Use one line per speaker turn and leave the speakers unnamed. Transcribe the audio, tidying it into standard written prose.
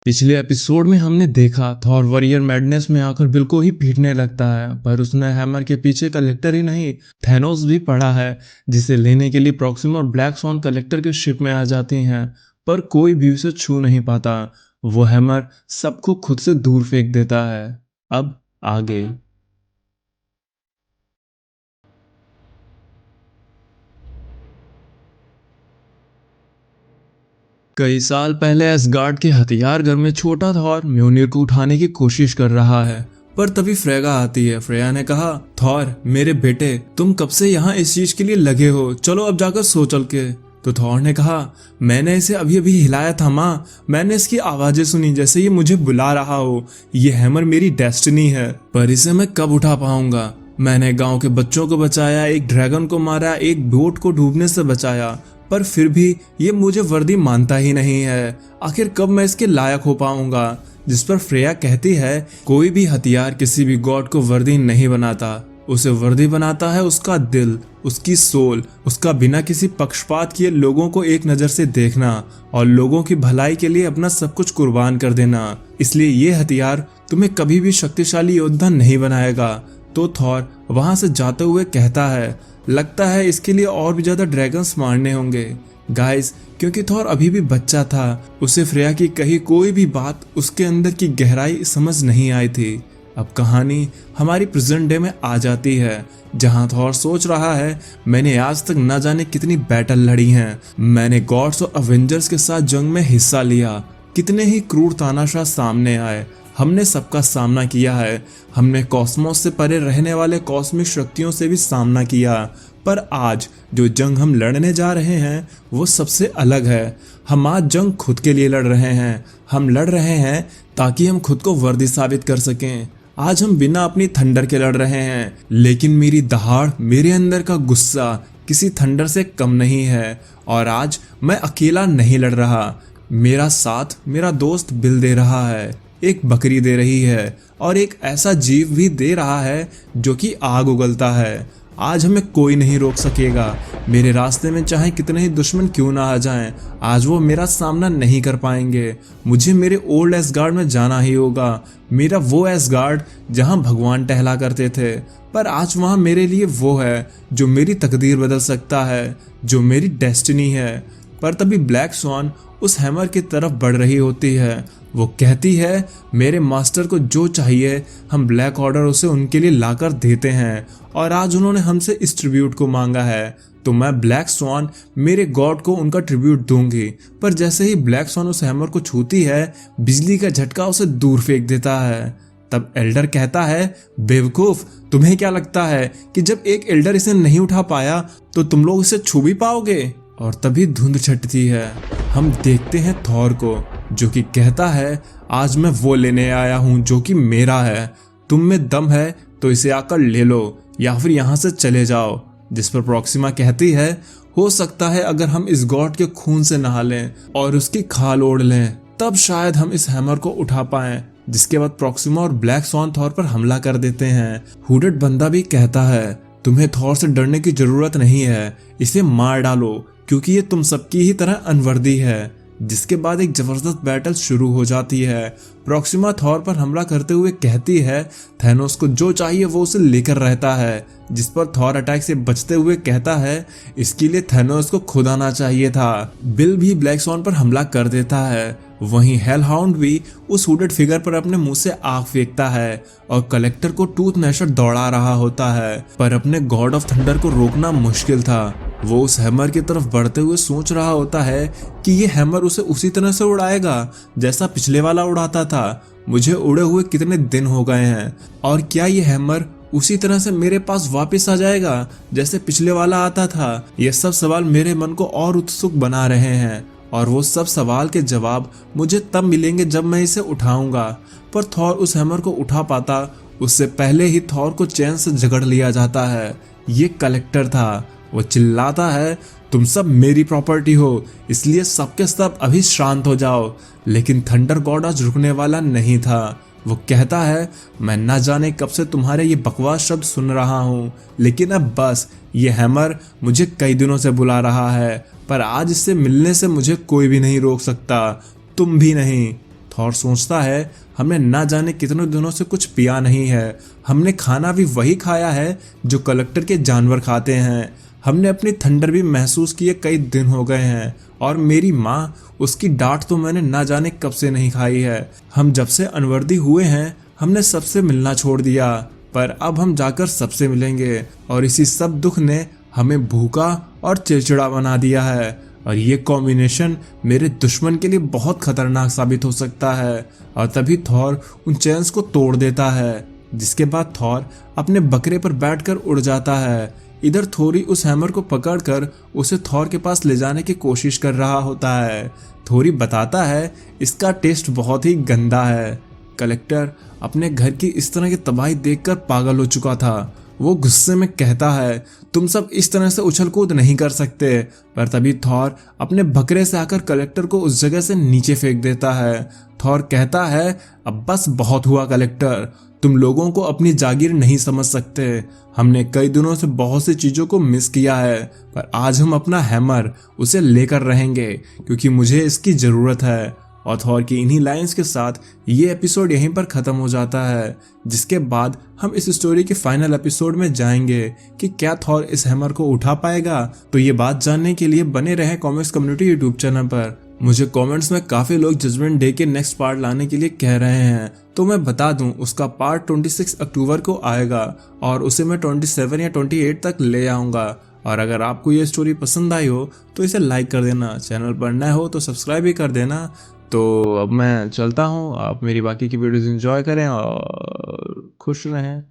पिछले एपिसोड में हमने देखा थॉर वॉरियर मैडनेस में आकर बिल को ही पीटने लगता है, पर उसने हैमर के पीछे कलेक्टर ही नहीं थैनोस भी पड़ा है, जिसे लेने के लिए प्रॉक्सिमा और ब्लैक स्वॉन कलेक्टर के शिप में आ जाती हैं। पर कोई भी उसे छू नहीं पाता। वो हैमर सबको खुद से दूर फेंक देता है। अब आगे। कई साल पहले एसगार्ड के हथियार घर में छोटा थॉर म्योनिर को उठाने की कोशिश कर रहा है, पर तभी फ्रेगा आती है। फ्रेया ने कहा, थॉर मेरे बेटे, तुम कब से यहाँ इस चीज के लिए लगे हो, चलो अब जाकर सो चल के। तो थॉर ने कहा, मैंने इसे अभी अभी हिलाया था माँ, मैंने इसकी आवाजें सुनी जैसे ये मुझे बुला रहा हो। ये हैमर मेरी डेस्टिनी है, पर इसे मैं कब उठा पाऊंगा। मैंने गांव के बच्चों को बचाया, एक ड्रैगन को मारा, एक बोट को डूबने से बचाया, पर फिर भी ये मुझे वर्दी मानता ही नहीं है। आखिर कब मैं इसके लायक हो पाऊंगा। जिस पर फ्रेया कहती है, कोई भी हथियार किसी भी गॉड को वर्दी नहीं बनाता, उसे वर्दी बनाता है उसका दिल, उसकी सोल, उसका बिना किसी पक्षपात किए लोगों को एक नजर से देखना और लोगों की भलाई के लिए अपना सब कुछ कुर्बान कर देना। इसलिए ये हथियार तुम्हें कभी भी शक्तिशाली योद्धा नहीं बनाएगा। तो थॉर वहां से जाते हुए कहता है, लगता है इसके लिए और भी ज्यादा ड्रैगन्स मारने होंगे गाइस, क्योंकि थॉर अभी भी बच्चा था। उसे फ्रेया की कही कोई भी बात उसके अंदर की गहराई समझ नहीं आई थी। अब कहानी हमारी प्रेजेंट डे में आ जाती है, जहां थॉर सोच रहा है, मैंने आज तक न जाने कितनी बैटल लड़ी हैं, मैंने गॉड्स और अवेंजर्स के साथ जंग में हिस्सा लिया, कितने ही क्रूर तानाशाह सामने आए, हमने सबका सामना किया है, हमने कॉस्मोस से परे रहने वाले कॉस्मिक शक्तियों से भी सामना किया। पर आज जो जंग हम लड़ने जा रहे हैं वो सबसे अलग है। हम आज जंग खुद के लिए लड़ रहे हैं। हम लड़ रहे हैं ताकि हम खुद को वर्दी साबित कर सकें। आज हम बिना अपनी थंडर के लड़ रहे हैं, लेकिन मेरी दहाड़, मेरे अंदर का गुस्सा किसी थंडर से कम नहीं है। और आज मैं अकेला नहीं लड़ रहा, मेरा साथ मेरा दोस्त बिल दे रहा है, एक बकरी दे रही है, और एक ऐसा जीव भी दे रहा है जो कि आग उगलता है। आज हमें कोई नहीं रोक सकेगा। मेरे रास्ते में चाहे कितने ही दुश्मन क्यों ना आ जाएं, आज वो मेरा सामना नहीं कर पाएंगे। मुझे मेरे ओल्ड एसगार्ड में जाना ही होगा, मेरा वो एसगार्ड जहां भगवान टहला करते थे। पर आज वहां मेरे लिए वो है जो मेरी तकदीर बदल सकता है, जो मेरी डेस्टिनी है। पर तभी ब्लैक स्वॉन उस हैमर की तरफ बढ़ रही होती है। वो कहती है, मेरे मास्टर को जो चाहिए हम ब्लैक ऑर्डर उसे उनके लिए लाकर देते हैं, और आज उन्होंने हमसे इस ट्रिब्यूट को मांगा है, तो मैं ब्लैक स्वॉन मेरे गॉड को उनका ट्रिब्यूट दूंगी। पर जैसे ही ब्लैक स्वॉन उस हैमर को छूती है, बिजली का झटका उसे दूर फेंक देता है। तब एल्डर कहता है, बेवकूफ, तुम्हें क्या लगता है कि जब एक एल्डर इसे नहीं उठा पाया तो तुम लोग इसे छू भी पाओगे। और तभी धुंध छटती है। हम देखते हैं थॉर को, जो कि कहता है, आज मैं वो लेने आया हूं जो कि मेरा है, तुम में दम है तो इसे आकर ले लो या फिर यहां से चले जाओ। जिस पर प्रॉक्सिमा कहती है, हो सकता है अगर हम इस गॉड के खून से नहा लें और उसकी खाल ओढ़ लें, तब शायद हम इस हैमर को उठा पाएं। जिसके बाद प्रॉक्सिमा और ब्लैक स्वॉन थॉर पर हमला कर देते हैं। हुडेड बंदा भी कहता है, तुम्हें थॉर से डरने की जरूरत नहीं है, इसे मार डालो क्योंकि ये तुम सबकी ही तरह अनवर्दी है। जिसके बाद एक जबरदस्त बैटल शुरू हो जाती है। प्रॉक्सिमा थॉर पर हमला करते हुए कहती है, थैनोस को जो चाहिए वो उसे लेकर रहता है। जिस पर थॉर अटैक से बचते हुए कहता है, इसके लिए थैनोस को खुद आना चाहिए था। बिल भी ब्लैक स्वॉन पर हमला कर देता है। वहीं हेलहाउंड भी उस हुडेड फिगर पर अपने मुंह से आग फेंकता है और कलेक्टर को टूथ नैशर दौड़ा रहा होता है। पर अपने गॉड ऑफ थंडर को रोकना मुश्किल था। वो उस हैमर की तरफ बढ़ते हुए सोच रहा होता है कि ये हैमर उसे उसी तरह से उड़ाएगा जैसा पिछले वाला उड़ाता था। मुझे उड़े हुए कितने दिन हो गए हैं, और क्या ये हैमर उसी तरह से मेरे पास वापस आ जाएगा जैसे पिछले वाला आता था। ये सब सवाल मेरे मन को और उत्सुक बना रहे हैं, और वो सब सवाल के जवाब मुझे तब मिलेंगे जब मैं इसे उठाऊंगा। पर थॉर उस हैमर को उठा पाता उससे पहले ही थॉर को चैन से जकड़ लिया जाता है। ये कलेक्टर था। वो चिल्लाता है, तुम सब मेरी प्रॉपर्टी हो, इसलिए सबके सब अभी शांत हो जाओ। लेकिन थंडर गॉड आज रुकने वाला नहीं था। वो कहता है, मैं न जाने कब से तुम्हारे ये बकवास शब्द सुन रहा हूँ, लेकिन अब बस, ये हैमर मुझे कई दिनों से बुला रहा है, पर आज इससे मिलने से मुझे कोई भी नहीं रोक सकता, तुम भी नहीं। थॉर सोचता है हमने ना जाने कितने दिनों से कुछ पिया नहीं है, हमने खाना भी वही खाया है जो कलेक्टर के जानवर खाते हैं, हमने अपनी थंडर भी महसूस किए कई दिन हो गए हैं, और मेरी माँ उसकी डांट तो मैंने ना जाने कब से नहीं खाई है। हम जब से अनवर्दी हुए हैं हमने सबसे मिलना छोड़ दिया, पर अब हम जाकर सबसे मिलेंगे, और इसी सब दुख ने हमें भूखा और चिड़चिड़ा बना दिया है, और ये कॉम्बिनेशन मेरे दुश्मन के लिए बहुत खतरनाक साबित हो सकता है। और तभी थॉर उन चेन्स को तोड़ देता है, जिसके बाद थॉर अपने बकरे पर बैठकर उड़ जाता है। इधर थोरी उस हैमर को पकड़कर उसे थॉर के पास ले जाने की कोशिश कर रहा होता है। थोरी बताता है इसका टेस्ट बहुत ही गंदा है। कलेक्टर अपने घर की इस तरह की तबाही देखकर पागल हो चुका था। वो गुस्से में कहता है तुम सब इस तरह से उछल कूद नहीं कर सकते, पर तभी थॉर अपने बकरे से आकर कलेक्टर को उस जगह से नीचे फेंक देता है। थॉर कहता है अब बस बहुत हुआ कलेक्टर, तुम लोगों को अपनी जागीर नहीं समझ सकते। हमने कई दिनों से बहुत सी चीजों को मिस किया है, पर आज हम अपना हैमर उसे लेकर रहेंगे क्योंकि मुझे इसकी जरूरत है। और थॉर की इन्हीं लाइंस के साथ ये एपिसोड यहीं पर खत्म हो जाता है, जिसके बाद हम इस स्टोरी के फाइनल एपिसोड में जाएंगे कि क्या थॉर इस हैमर को उठा पाएगा। तो ये बात जानने के लिए बने रहें कॉमिक्स कम्युनिटी यूट्यूब चैनल पर। मुझे कमेंट्स में काफी लोग जजमेंट डे के नेक्स्ट पार्ट लाने के लिए कह रहे हैं, तो मैं बता दूं उसका पार्ट 26 अक्टूबर को आएगा और उसे मैं 27 या 28 तक ले आऊंगा। और अगर आपको ये स्टोरी पसंद आई हो तो इसे लाइक कर देना, चैनल पर नए हो तो सब्सक्राइब भी कर देना। तो अब मैं चलता हूँ, आप मेरी बाकी की वीडियोस एंजॉय करें और खुश रहें।